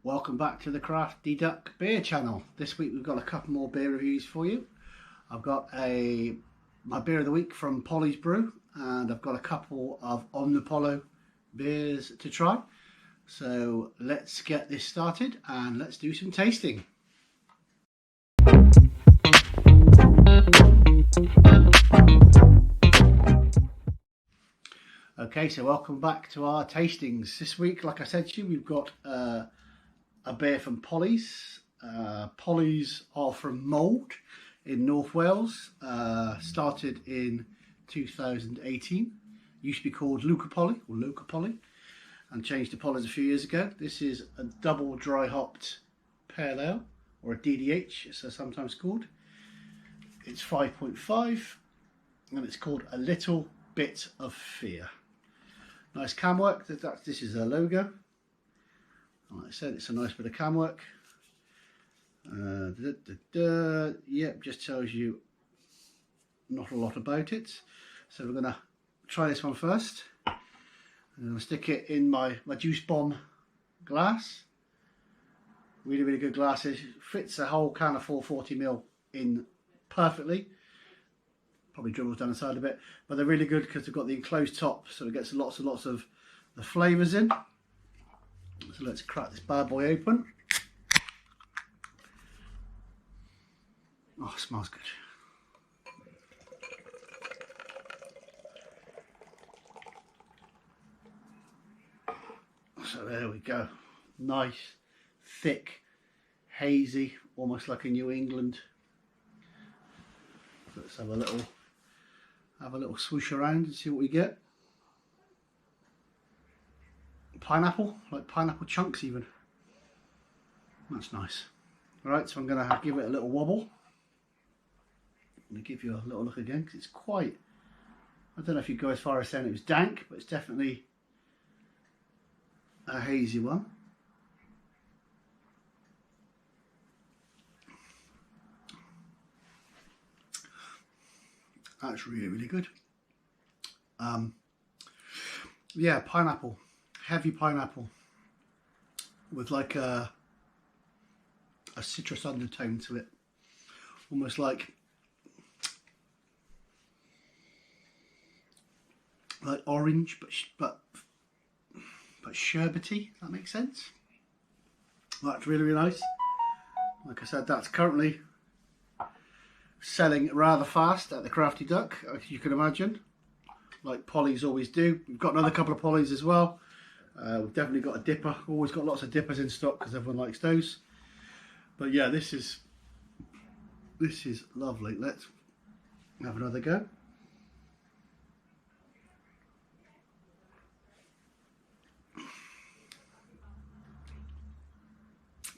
Welcome back to the Crafty Duck Beer channel. This week we've got a couple more beer reviews for you. I've got my beer of the week from Pollys Brew, and I've got a couple of Omnipollo beers to try. So let's get this started and let's do some tasting. Okay, so welcome back to our tastings. This week, like I said to you, we've got a beer from Pollys. Pollys are from Mould in North Wales. Started in 2018. Used to be called Polly, and changed to Pollys a few years ago. This is a double dry hopped pale ale, or a DDH, it's sometimes called. It's 5.5, and it's called A Little Bit of Fear. Nice cam work. This is a logo. Like I said, it's a nice bit of cam work. Yep, just tells you not a lot about it. So we're gonna try this one first. I'm gonna stick it in my juice bomb glass. Really good glasses. Fits a whole can of 440ml in perfectly. Probably dribbles down the side a bit, but they're really good because they've got the enclosed top, so it gets lots of the flavours in. So let's crack this bad boy open. Oh, it smells good. So there we go. Nice, thick, hazy, almost like a New England. Let's have a little swoosh around and see what we get. Pineapple, like pineapple chunks even. That's nice. Alright, so I'm going to give it a little wobble. I'm going to give you a little look again, because it's quite, I don't know if you go as far as saying it was dank, but it's definitely a hazy one. That's really good. Yeah, pineapple, heavy pineapple with like a citrus undertone to it, almost like orange, but sherbety. If that makes sense. That's really nice. Like I said, that's currently selling rather fast at the Crafty Duck, as you can imagine, like Pollys always do. We've got another couple of Pollys as well. We've definitely got a dipper. Always got lots of dippers in stock because everyone likes those. But yeah, this is lovely. Let's have another go.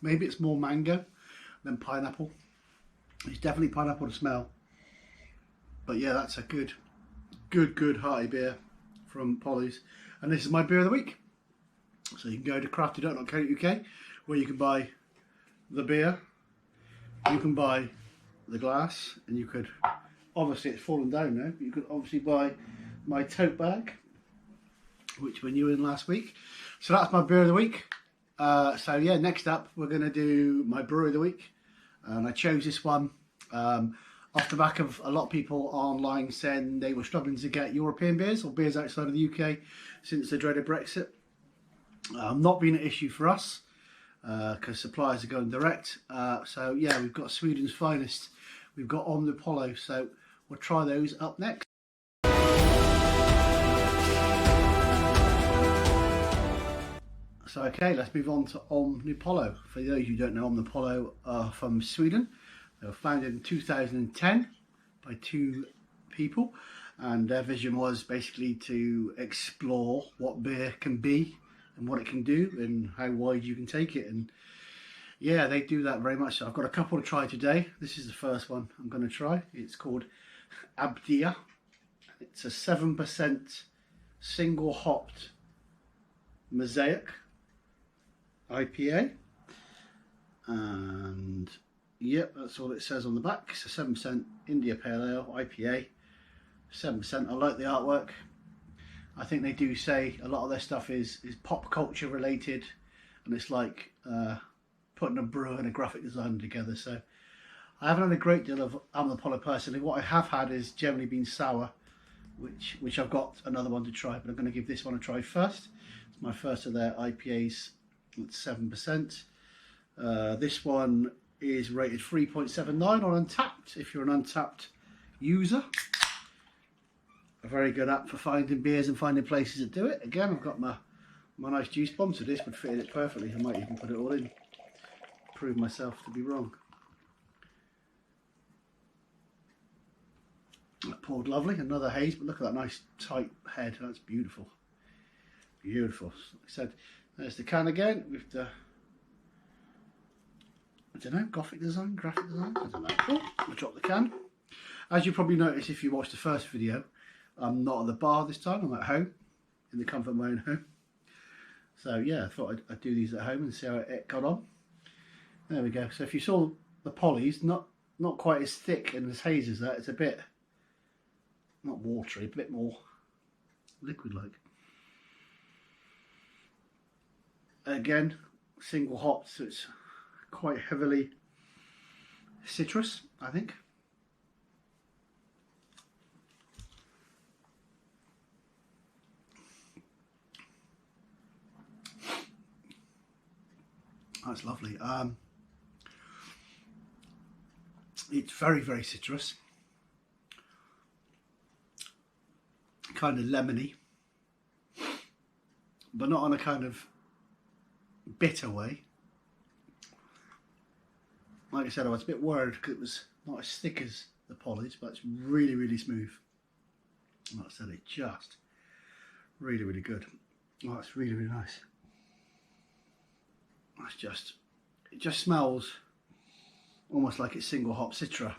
Maybe it's more mango than pineapple. It's definitely pineapple to smell. But yeah, that's a good hearty beer from Pollys. And this is my beer of the week. So you can go to craftyduck.co.uk where you can buy the beer, you can buy the glass, and you could, obviously it's fallen down now, but you could obviously buy my tote bag, which we knew in last week. So that's my beer of the week. So yeah, next up we're going to do my brew of the week, and I chose this one off the back of a lot of people online saying they were struggling to get European beers or beers outside of the UK since the dreaded Brexit. Not been an issue for us because suppliers are going direct. So yeah, we've got Sweden's finest. We've got Omnipollo, so we'll try those up next. So okay, let's move on to Omnipollo. For those who don't know, Omnipollo are from Sweden. They were founded in 2010 by two people, and their vision was basically to explore what beer can be and what it can do and how wide you can take it. And yeah, they do that very much. So I've got a couple to try today. This is the first one I'm going to try. It's called Abdia. It's a 7% single hopped mosaic IPA, and yep, that's all it says on the back. It's a 7% India Pale Ale IPA, 7%. I like the artwork. I think they do say a lot of their stuff is pop culture related, and it's like putting a brewer and a graphic designer together. So I haven't had a great deal of Omnipollo personally. What I have had is generally been sour, which I've got another one to try, but I'm going to give this one a try first. It's my first of their IPAs. It's 7%. This one is rated 3.79 on Untappd, if you're an Untappd user. A very good app for finding beers and finding places that do it. Again, I've got my nice juice bomb, so this would fit in it perfectly. I might even put it all in. Prove myself to be wrong. That poured lovely. Another haze, but look at that nice tight head. That's beautiful. Beautiful. Like I said, there's the can again with the, I don't know, graphic design. I don't know. Oh, I'll drop the can. As you probably noticed if you watched the first video, I'm not at the bar this time. I'm at home, in the comfort of my own home. So yeah, I thought I'd do these at home and see how it got on. There we go. So if you saw the Pollys, not quite as thick and as hazy as that. It's a bit, not watery, a bit more liquid-like. Again, single hop, so it's quite heavily citrus, I think. That's lovely. It's very, very citrus. Kind of lemony. But not on a kind of bitter way. Like I said, I was a bit worried because it was not as thick as the Pollys, but it's really, really smooth. Like I said, it's just really, really good. Oh, it's really, really nice. It just smells almost like it's single hop Citra,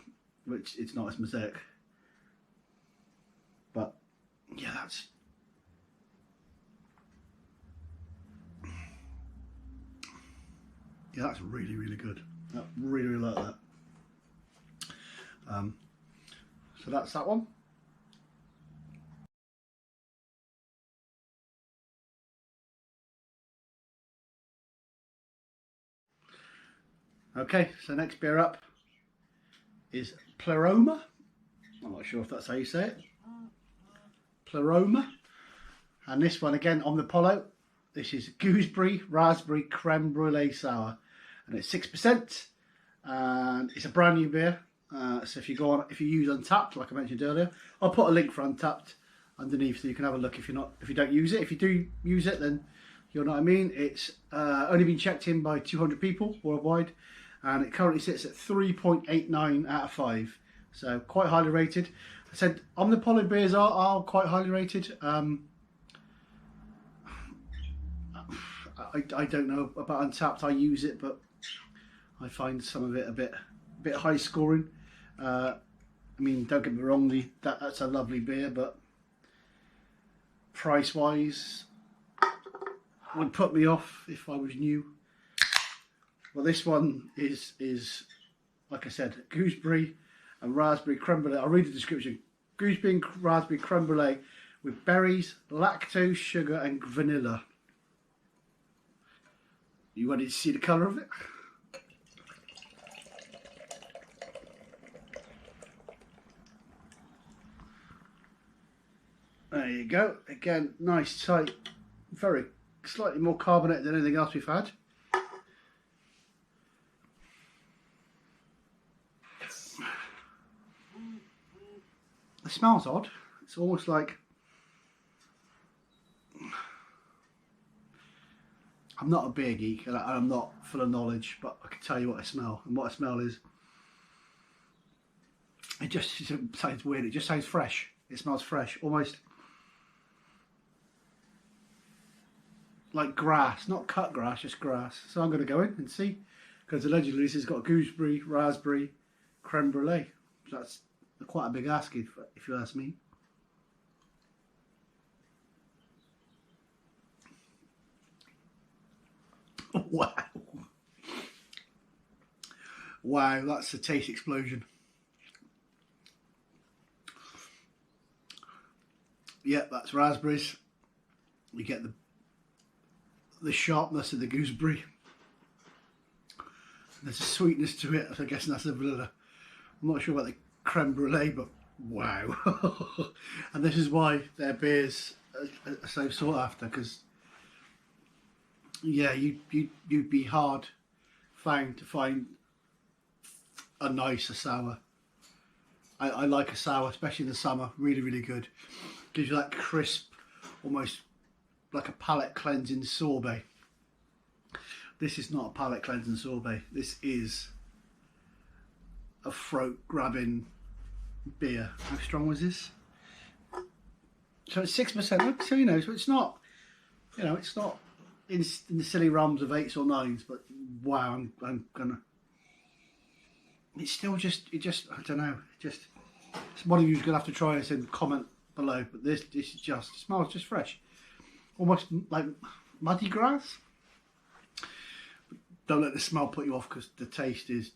which it's not as mosaic. But yeah, that's really, really good. I really, really like that. So that's that one. Okay, so next beer up is Pleroma. I'm not sure if that's how you say it. Pleroma. And this one again on the Omnipollo. This is Gooseberry, Raspberry, Crème Brûlée Sour. And it's 6%. And it's a brand new beer. So if you go on, if you use Untappd, like I mentioned earlier, I'll put a link for Untappd underneath so you can have a look if you don't use it. If you do use it, then you'll know what I mean. It's only been checked in by 200 people worldwide. And it currently sits at 3.89 out of 5. So quite highly rated. I said Omnipollo beers are quite highly rated. I don't know about Untappd. I use it, but I find some of it a bit high scoring. I mean, don't get me wrong, that's a lovely beer, but price wise would put me off if I was new. Well, this one is like I said, gooseberry and raspberry creme brulee. I'll read the description. Gooseberry and raspberry creme brulee with berries, lactose, sugar and vanilla. You wanted to see the colour of it? There you go. Again, nice, tight, very slightly more carbonated than anything else we've had. It smells odd. It's almost like, I'm not a beer geek and I'm not full of knowledge, but I can tell you what I smell. And what I smell is, it just sounds weird. It just sounds fresh. It smells fresh, almost like grass, not cut grass, just grass. So I'm going to go in and see, because allegedly this has got gooseberry, raspberry, creme brulee. So that's quite a big ask if you ask me. Wow. Wow, that's a taste explosion. Yeah, that's raspberries. You get the sharpness of the gooseberry. There's a sweetness to it, so I guess that's the vanilla. I'm not sure about the creme brulee, but wow. And this is why their beers are so sought after, because yeah, you'd be hard found to find a nicer sour. I like a sour, especially in the summer. Really, really good. Gives you that crisp, almost like a palate cleansing sorbet. This is not a palate cleansing sorbet. This is a throat grabbing beer. How strong was this? So it's 6%. So you know, so it's not, you know, it's not in the silly realms of 8s or 9s. But wow, I'm gonna. It's still just, I don't know. One of you's gonna have to try this and comment below. But this is just, it smells just fresh, almost like muddy grass. Don't let the smell put you off, because the taste is.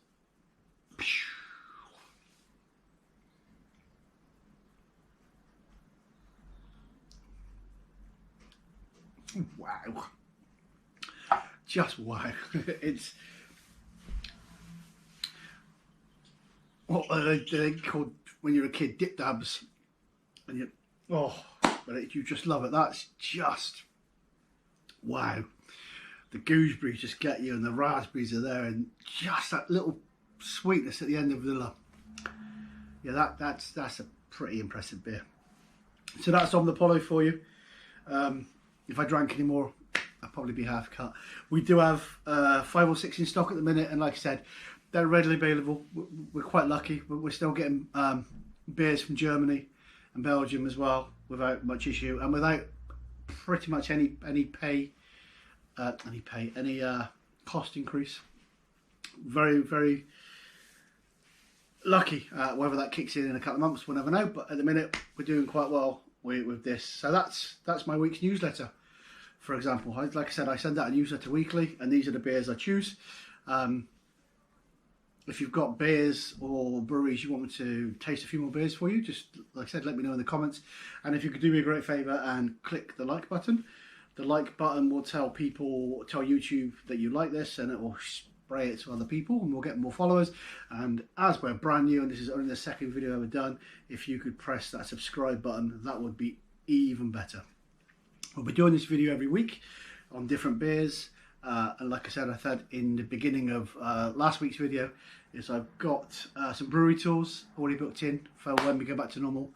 Wow. Just wow. It's what they called when you're a kid, dip dabs. And you, oh, but you just love it. That's just wow. The gooseberries just get you, and the raspberries are there, and just that little sweetness at the end of vanilla. Yeah, that's a pretty impressive beer. So that's Omnipollo for you. If I drank any more, I'd probably be half cut. We do have 5 or 6 in stock at the minute, and like I said, they're readily available. We're quite lucky. We're still getting beers from Germany and Belgium as well without much issue, and without pretty much any cost increase. Very, very lucky. Whether that kicks in a couple of months, we'll never know. But at the minute, we're doing quite well with this. So that's my week's newsletter. For example, like I said, I send out a newsletter weekly, and these are the beers I choose. If you've got beers or breweries you want me to taste a few more beers for you, just like I said, let me know in the comments. And if you could do me a great favour and click the like button. The like button will tell YouTube that you like this, and it will spray it to other people, and we'll get more followers. And as we're brand new, and this is only the second video I've ever done, if you could press that subscribe button, that would be even better. We'll be doing this video every week on different beers. And like I said in the beginning of last week's video, is I've got some brewery tours already booked in for when we go back to normal.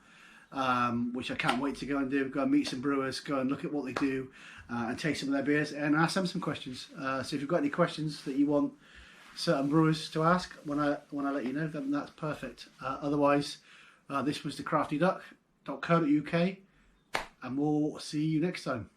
Which I can't wait to go and do. Go and meet some brewers, go and look at what they do, and taste some of their beers, and ask them some questions. So if you've got any questions that you want certain brewers to ask when I let you know, then that's perfect. Otherwise, this was thecraftyduck.co.uk, and we'll see you next time.